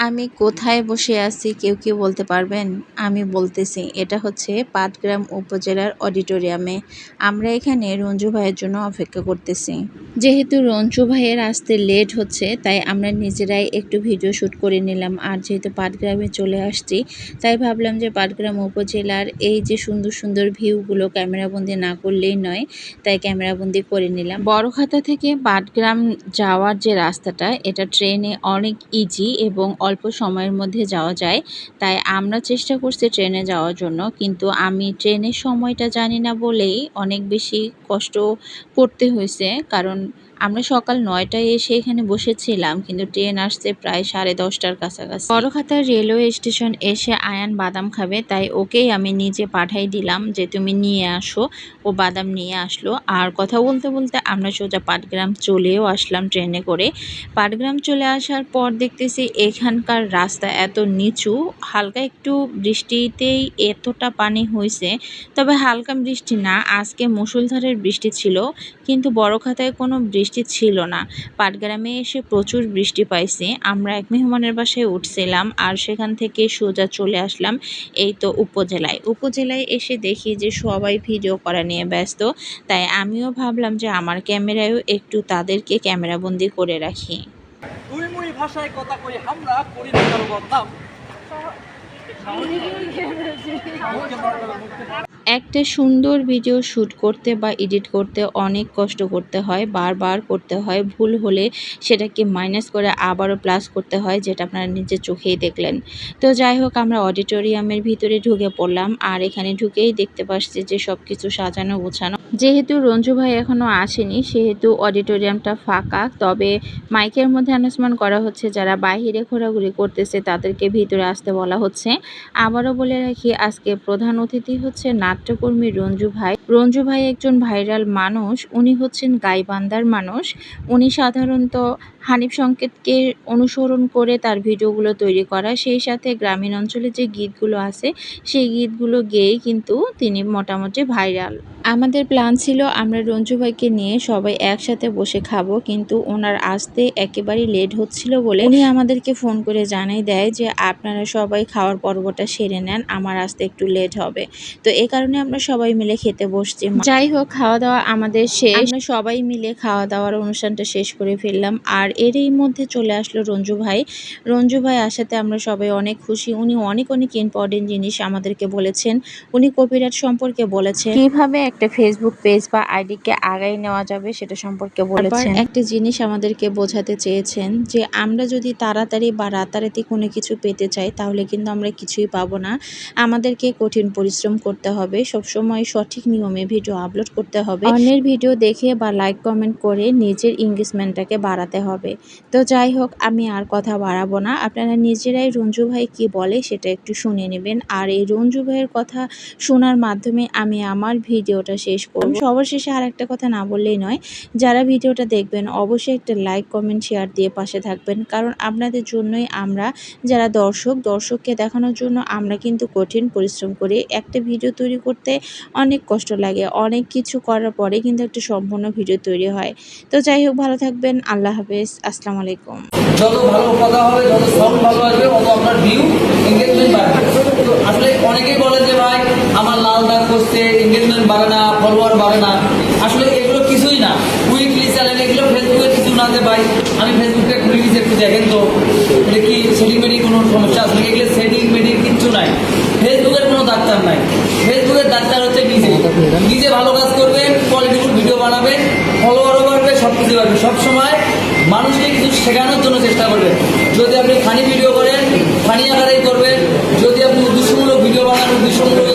আমি কোথায় বসে আছি কেউ কি বলতে পারবেন? আমি বলতেছি, এটা হচ্ছে পাটগ্রাম উপজেলার অডিটোরিয়ামে। আমরা এখানে রঞ্জু ভাইয়ের জন্য অপেক্ষা করতেছি। যেহেতু রঞ্জু ভাইয়ের আসতে লেট হচ্ছে, তাই আমরা নিজেরাই একটু ভিডিও শ্যুট করে নিলাম। আর যেহেতু পাটগ্রামে চলে আসছি, তাই ভাবলাম যে পাটগ্রাম উপজেলার এই যে সুন্দর সুন্দর ভিউগুলো ক্যামেরাবন্দি না করলেই নয়, তাই ক্যামেরাবন্দি করে নিলাম। বড়খাতা থেকে পাটগ্রাম যাওয়ার যে রাস্তাটা, এটা ট্রেনে অনেক ইজি এবং অল্প সময়ের মধ্যে যাওয়া যায়। তাই আমরা চেষ্টা করছি ট্রেনে যাওয়ার জন্য, কিন্তু আমি ট্রেনের সময়টা জানি না বলেই অনেক বেশি কষ্ট করতে হয়েছে। কারণ আমরা সকাল ৯টায় এসে এখানে বসেছিলাম, কিন্তু ট্রেন আসছে প্রায় 10:30টার কাছাকাছি। বড়খাতা রেলওয়ে স্টেশন এসে আয়ান বাদাম খাবে, তাই ওকেই আমি নিজে পাঠাই দিলাম যে তুমি নিয়ে আসো। ও বাদাম নিয়ে আসলো। আর কথা বলতে বলতে আমরা সোজা পাটগ্রাম চলেও আসলাম ট্রেনে করে। পাটগ্রাম চলে আসার পর দেখতেছি এখানকার রাস্তা এত নিচু, হালকা একটু বৃষ্টিতেই এতটা পানি হয়েছে। তবে হালকা বৃষ্টি না, আজকে মুষলধারের বৃষ্টি ছিল, কিন্তু বড়খাতায় কোনো বৃষ্টি ছিল না। পাটগ্রামে এসে প্রচুর বৃষ্টি পাইছি। আমরা এক মেহমানের বাসায় উঠছিলাম, আর সেখান থেকে সোজা চলে আসলাম এই তো উপজেলায় এসে দেখি যে সবাই ভিডিও করা নিয়ে ব্যস্ত। তাই আমিও ভাবলাম যে আমার ক্যামেরায়ও একটু তাদেরকে ক্যামেরাবন্দি করে রাখি। দুই ভাষায় কথা কই আমরা করি না কারো বদনাম। একটা সুন্দর ভিডিও শ্যুট করতে বা এডিট করতে অনেক কষ্ট করতে হয়, বারবার করতে হয়। ভুল হলে সেটাকে মাইনাস করে আবারও প্লাস করতে হয়, যেটা আপনারা নিজের চোখেই দেখলেন। তো যাই হোক, আমরা অডিটোরিয়ামের ভিতরে ঢুকে পড়লাম। আর এখানে ঢুকেই দেখতে পাচ্ছি যে সব কিছু সাজানো গোছানো। যেহেতু রঞ্জু ভাই এখনও আসেনি, সেহেতু অডিটোরিয়ামটা ফাঁকা। তবে মাইকের মধ্যে অ্যানাউন্সমেন্ট করা হচ্ছে যারা বাইরে ঘোরাঘুরি করতেছে তাদেরকে ভিতরে আসতে বলা হচ্ছে। আবারও বলে রাখি, আজকে প্রধান অতিথি হচ্ছে নাট্যকর্মী রঞ্জু ভাই একজন ভাইরাল মানুষ। উনি হচ্ছেন গাইবান্ধার মানুষ। উনি সাধারণত হানিফ সংকেতকে অনুসরণ করে তার ভিডিওগুলো তৈরি করা, সেই সাথে গ্রামীণ অঞ্চলে যে গীতগুলো আছে সেই গীতগুলো গেয়েই কিন্তু তিনি মোটামুটি ভাইরাল। আমাদের প্ল্যান ছিল আমরা রঞ্জু ভাইকে নিয়ে সবাই একসাথে বসে খাবো, কিন্তু ওনার আসতে একেবারেই লেট হচ্ছিল বলে উনি আমাদেরকে ফোন করে জানিয়ে দেয় যে আপনারা সবাই খাওয়ার পর্বটা সেরে নেন, আমার আসতে একটু লেট হবে। তো এই কারণে আমরা সবাই মিলে খেতে বসছি। যাই হোক, খাওয়া দাওয়া আমাদের শেষ। আমরা সবাই মিলে খাওয়া দাওয়ার অনুষ্ঠানটা শেষ করে ফেললাম। আর এরই মধ্যে চলে আসলো রঞ্জু ভাই আসাতে আমরা সবাই অনেক খুশি। উনি অনেক ইম্পর্টেন্ট জিনিস আমাদেরকে বলেছেন। উনি কপিরাইট সম্পর্কে বলেছেন, কিভাবে একটা ফেসবুক পেজ বা আইডিকে আগায় নেওয়া যাবে সেটা সম্পর্কে বলেছেন। একটা জিনিস আমাদেরকে বোঝাতে চেয়েছেন যে আমরা যদি তাড়াতাড়ি বা রাতারাতি কোনো কিছু পেতে চাই, তাহলে কিন্তু আমরা কিছুই পাবো না। আমাদেরকে কঠিন পরিশ্রম করতে হবে, সবসময় সঠিক নিয়মে ভিডিও আপলোড করতে হবে, অন্যের ভিডিও দেখে বা লাইক কমেন্ট করে নিজের এঙ্গেজমেন্টটাকে বাড়াতে হবে। তো যাই হোক, আমি আর কথা বাড়াবো না, আপনারা নিজেরাই রঞ্জু ভাই কি বলে সেটা একটু শুনে নেবেন। আর এই রঞ্জু ভাইয়ের কথা শোনার মাধ্যমে আমি আমার ভিডিওটা শেষ করব। সর্বশেষে আর একটা কথা না বললেই নয়, যারা ভিডিওটা দেখবেন অবশ্যই একটা লাইক কমেন্ট শেয়ার দিয়ে পাশে থাকবেন। কারণ আপনাদের জন্যই আমরা যারা দর্শককে দেখানোর জন্য আমরা কিন্তু কঠিন পরিশ্রম করি। একটা ভিডিও তৈরি করতে অনেক কষ্ট লাগে, অনেক কিছু করার পরে কিন্তু একটা সম্পূর্ণ ভিডিও তৈরি হয়। তো যাই হোক, ভালো থাকবেন। আল্লাহ হাফেজ, আসসালামু আলাইকুম। যত ভালো কথা হবে, যত সং ভালো আসবে, তত আপনার ভিউ এঙ্গেজমেন্ট বাড়বে। তো আসলে অনেকেই বলে যে ভাই আমার লাল দাগ করছে, এঙ্গেজমেন্ট বাড়ে না, ফলোয়ার বাড়ে না। আসলে এগুলো কিছুই না, উইকলি চ্যানেল, এগুলো ফেসবুকে কিছু না। যে ভাই আমি ফেসবুকে খুলে দিচ্ছি, একটু দেখেন তো এটা কি সেটিং মেটিং কোনো সমস্যা আছে? এগুলো সেটিং মেটিং কিচ্ছু নাই, ফেসবুকের কোনো ডাক্তার নাই। ফেসবুকের ডাক্তার হচ্ছে নিজে ভালো কাজ করবেন, কোয়ালিটিফুল ভিডিও বানাবেন, ফলোয়ারও বাড়বে, সব কিছু বাড়বে। সবসময় মানুষকে কিছু শেখানোর জন্য চেষ্টা করবেন। যদি আপনি ফানি ভিডিও করেন, ফানি আকারেই করবেন। যদি আপনি উদ্দেশ্যমূলক ভিডিও বানান, উদ্দেশ্যমূলক